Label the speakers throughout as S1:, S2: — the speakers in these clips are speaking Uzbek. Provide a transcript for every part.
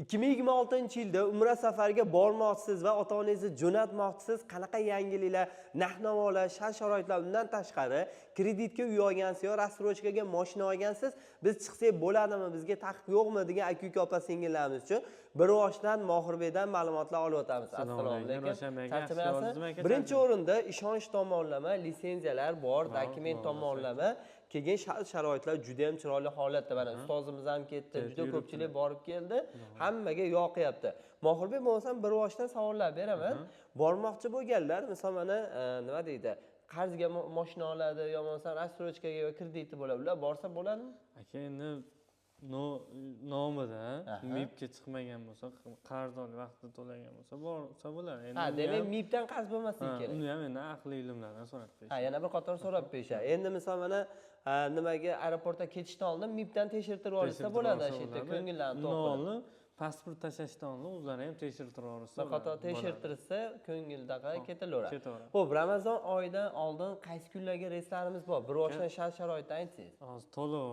S1: 2026-yilda Umra safariga bormoqchisiz va ota-onangizni jo'natmoqchisiz. Qanaqa yangiliklar, narx-navolar, shart-sharoitlar, undan tashqari kreditga uy olgansiz yo rastrochkaga mashina olgansiz, biz chiqsak bo'ladimi, bizga taqiq yo'qmi degan aka-uka opa-singillarimiz uchun bir boshdan Mohirbekdan ma'lumotlar olib o'tamiz. Assalomu alaykum. Charchamayapsiz? Birinchi o'rinda ishonch tomonlama, litsenziyalar bor, dokument tomonlama, keyin shart-sharoitlar juda ham chiroyli holatda. Mana ustozimiz ham ketdi, juda ko'pchilik borib keldi. Hammaga yoqyapti. Mohirbek bo'lsam bir boshdan savollar beraman. Bormoqchi bo'lganlar, misol mana nima deydi? Qarzga mashina oladi, yo bo'lmasa rastrochkaga yo krediti bo'ladi. Ular borsa bo'ladimi?
S2: Aka endi nomida MIPga chiqmagan bo'lsa, qarzdorlik vaqtida to'lagan bo'lsa, borsa bo'ladi.
S1: Ha, demak MIPdan qarz bo'lmasligi kerak.
S2: Uni ham endi aqliy ilmlardan so'rab qo'yish.
S1: Ha, yana bir qator so'rab qo'yishadi. Endi misol mana nimaga aeroportga ketishdan oldin MIPdan tekshirtirib olsa bo'ladi, shu yerda ko'ngillarni to'qilib.
S2: Pasport tashlashdan oldin o'zlari ham tekshirtirib olsa.
S1: Bir qator tekshirtirsa ko'ngildaqa ketilaveradi. Xo'p, Ramazon oyidan oldin qaysi kunlarga reyslarimiz bor? Bir boshdan shart-sharoitni aytsangiz.
S2: Hozir to'liq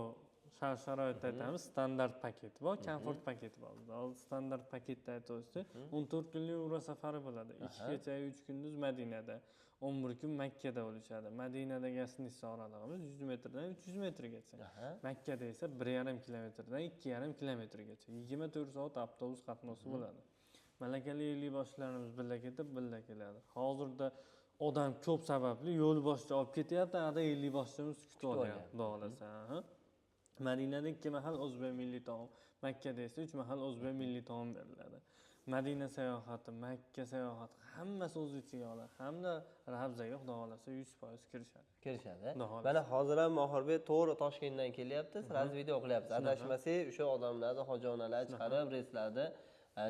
S2: shart-sharoit aytamiz. Standart paketi bor, komfort paketi bor. Hozir standart paketda aytishdi. 14 kunlik Umra safari bo'ladi. 2 kecha 3 kunduz Madinada, 11 kun Makkada bo'lishadi. Madinada gasnisi oralig'imiz 100 metrdan 300 metrgacha. Makkada esa 1,5 kilometrdan 2,5 kilometrgacha. 24 soat avtobus qatnovi bo'ladi. Malakali yo'lboshchilarimiz birga ketib, birga keladi. Hozirda odam ko'p sababli yo'lboshchi olib ketyapti, ada yo'lboshchimiz kutib olyapti, xudo xolasa. Madinada 2 mahal o'zbek milliy taom, Makkada esa 3 mahal o'zbek milliy taom beriladi. Madina sayohati, Makka sayohati hammasi o'z ichiga oladi. Hamda Rabzaga xudo xolasa 100% kirishadi.
S1: Mana hozir ham Mohirbek to'g'ri Toshkentdan kelyapti. Siz video qilyapsiz. Adashmasak, o'sha odamlarni hojonalar chiqarib, reyslarni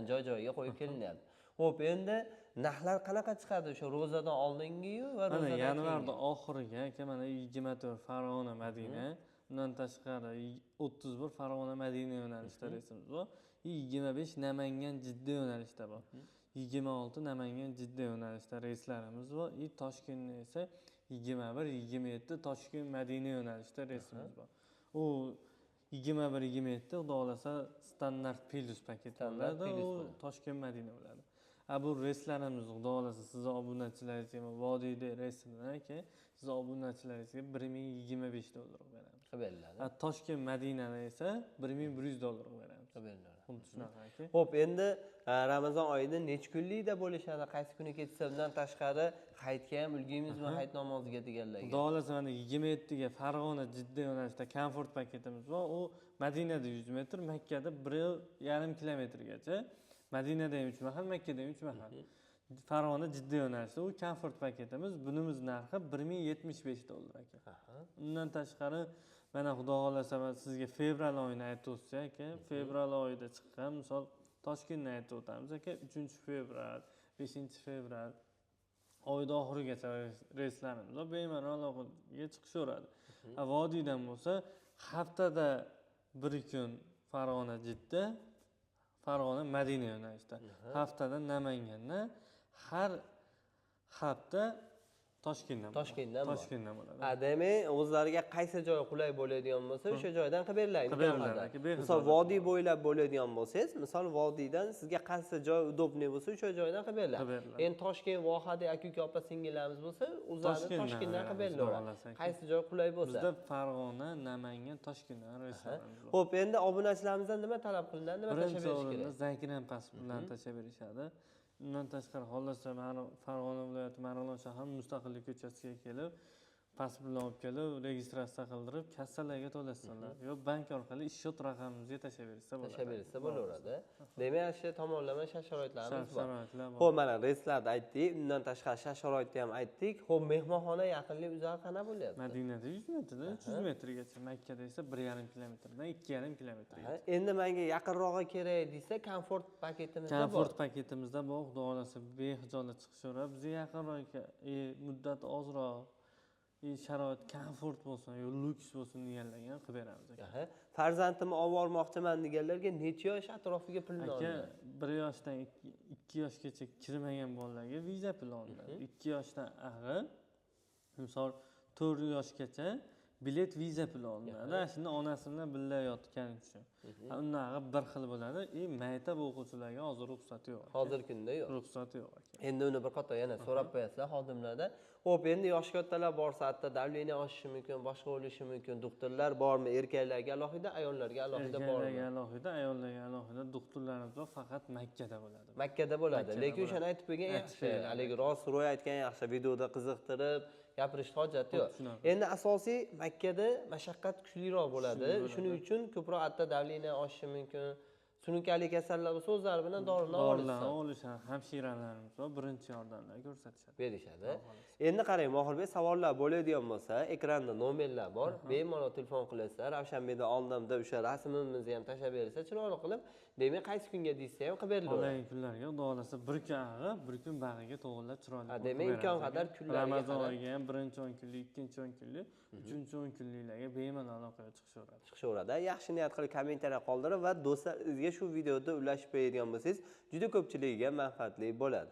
S1: joy-joyiga qo'yib kelinyapti. Xo'p, endi narxlar qanaqa chiqadi o'sha ro'zadan oldingi-yu va ro'zadan keyin?
S2: Yanvarda oxiriga, mana 24 Farg'ona Madina, undan tashqari 31 Farg'ona Madina yo'nalishida reysimiz bor. 25 Namangan Jidda yo'nalishida bor. 26 Namangan Jidda yo'nalishida reyslarimiz bor. Toshkentda esa 21 27 Toshkent Madina yo'nalishida reysimiz bor. U 21-27 xudo xolasa standart plus paketi bo'ladi. U Toshkent Madina bo'ladi. Bu reyslarimiz xudo xolasa sizning obunachilaringizga vodiyda reyslardan aka, siz obunachilaringizga $1025 beramiz.
S1: Beriladi.
S2: Toshkent Madinada esa $1100 beramiz.
S1: Beriladi.
S2: Xuddi shunaqa aka.
S1: Xo'p, endi Ramazon oyida necha kunlikda bo'lishadi? Qaysi kuni ketsa, undan tashqari hayitga ham ulguymizmi, hayit namoziga deganlarga?
S2: Xudo xolasa mana 27ga Farg'ona Jidda yo'nalishida komfort paketimiz bor. U Madinada 100 metr, Makkada 1,5 kilometrgacha. Madinada ham 3 mahal, Makkada ham 3 mahal. Farg'ona Jidda yo'nalishida u komfort paketimiz, bunimiz narxi $1075 aka. Undan tashqari mana xudo xolasa sizga fevral oyini aytib o'tsak aka, fevral oyida chiqqan, misol Toshkentni aytib o'tamiz aka, 3-fevral, 5-fevral oyda oxirigacha reyslarimiz bor, bemalol chiqishaveradi. Vodiydan bo'lsa, haftada 1 kun Farg'ona Jidda, Farg'ona Madina yo'nalishida, haftada Namangandan, har hafta Toshkentdan bo'ladi.
S1: Demak, o'zlariga qaysi joy qulay bo'ladigan bo'lsa, o'sha joydan qilib beriladi. Misol vodiy bo'ylab bo'ladigan bo'lsangiz, misol vodiydan sizga qaysi joy udobniy bo'lsa, o'sha joydan qilib beriladi. Endi Toshkent vohada aka-uka opa-singillarimiz bo'lsa, o'zlari Toshkentdan qilib beriladi. Qaysi joy qulay bo'lsa.
S2: Bizda Farg'ona, Namangan, Toshkentdan reyslarimiz bor.
S1: Xo'p, endi obunachilarimizdan nima talab qilinadi, nima tashlab berish kerak?
S2: Zakiran pasportlarni tashlab berishadi. Undan tashqari xohlasa Farg'ona viloyati Marg'ilon shahar Mustaqillik ko'chasiga kelib, pasportni olib kelib, registratsiya qildirib, kassalarga to'lasizlar. Yo bank orqali ishot raqamimizga tashlab bersa bo'ladi.
S1: Tashlab bersa bo'laveradi. Demak, shu tomonlama shart-sharoitlarimiz bor. Xo'p, mana reyslarni aytdik, undan tashqari shart-sharoitni ham aytdik. Xo'p, mehmonxona yaqinlik uzoq qana bo'lyapti?
S2: Madinada 100 metrdan 300 metrgacha, Makkada esa 1,5 kilometrdan 2,5 kilometrgacha.
S1: Endi menga yaqinrog'i kerak desa, komfort paketimizda bor.
S2: Komfort paketimizda bor, xudo xolasa behijolat chiqishaveradi. Bizga yaqinroq muddat ozroq sharoit komfort bo'lsin, yo luks bo'lsin deganlarga qilib beramiz aka.
S1: Farzandimni olib bormoqchiman deganlarga necha yosh atrofiga pulni oladi?
S2: 1 yoshdan 2 yoshgacha kirmagan bolalarga viza puli olinadi. 2 yoshdan ag'i, misol 4 yoshgacha bilet viza puli olinadi. Shunda onasi bilan birga yotgani uchun. Undan bir xil bo'ladi. Maktab o'quvchilarga hozir ruxsati yo'q.
S1: Hozirgi kunda yo'q.
S2: Ruxsati yo'q ekan.
S1: Endi uni bir qator yana so'rab qo'yasizlar xodimlardan. Xo'p, endi yoshi kattalar borsa, hatto davleniya oshishi mumkin, boshqa bo'lishi mumkin. Doktorlar bormi? Erkaklarga alohida, ayollarga alohida bormi?
S2: Erkaklarga alohida, ayollarga alohida doktorlarimiz bor, faqat Makkada bo'ladi.
S1: Makkada bo'ladi.
S2: Makkada
S1: Lekin
S2: bo'ladi.
S1: o'shani aytib qo'ygan
S2: Aytib
S1: yaxshi.
S2: qo'ygan.
S1: Haligi rost ro'y aytgan yaxshi, videoda qiziqtirib gapirishga hojat yo'q.
S2: Shunaqa.
S1: Endi asosiy Makkada mashaqqat kuchliroq bo'ladi. Shuning uchun ko'proq hatto davleniya oshishi mumkin. Surunkali kasallar bo'lsa, o'zlari bilan dorilar
S2: Dorilarni
S1: olishadi.
S2: olishadi. Hamshiralarimiz bor, birinchi yordamlar ko'rsatishadi.
S1: Berishadi. Endi qarang, Mohirbek, savollar bo'ladigan bo'lsa, ekranda nomerlar bor. Bemalol telefon qilasizlar. Ravshanbekda oldimda o'sha rasmimizni ham tashlab bersa, chiroyli qilib, demak qaysi kunga deysa ham qilib beriladi.
S2: Qolgan kunlarga xudo xolasa bir kun ag'i, bir kun bag'iga to'g'irlab chiroyli qilib
S1: demak, imkon
S2: beramiz
S1: qadar
S2: ekan.
S1: kunlariga
S2: Ramazon
S1: qarab.
S2: oyiga ham birinchi 10 kunlik, ikkinchi 10 kunlik, uchinchi 10 kunliklarga bemalol aloqaga chiqishaveradi.
S1: Chiqishaveradi. Yaxshi niyat qilib kommentariya qoldirib va do'stlaringizga shu videoda ulashib qo'yadigan bo'lsangiz, juda ko'pchiligiga manfaatli bo'ladi.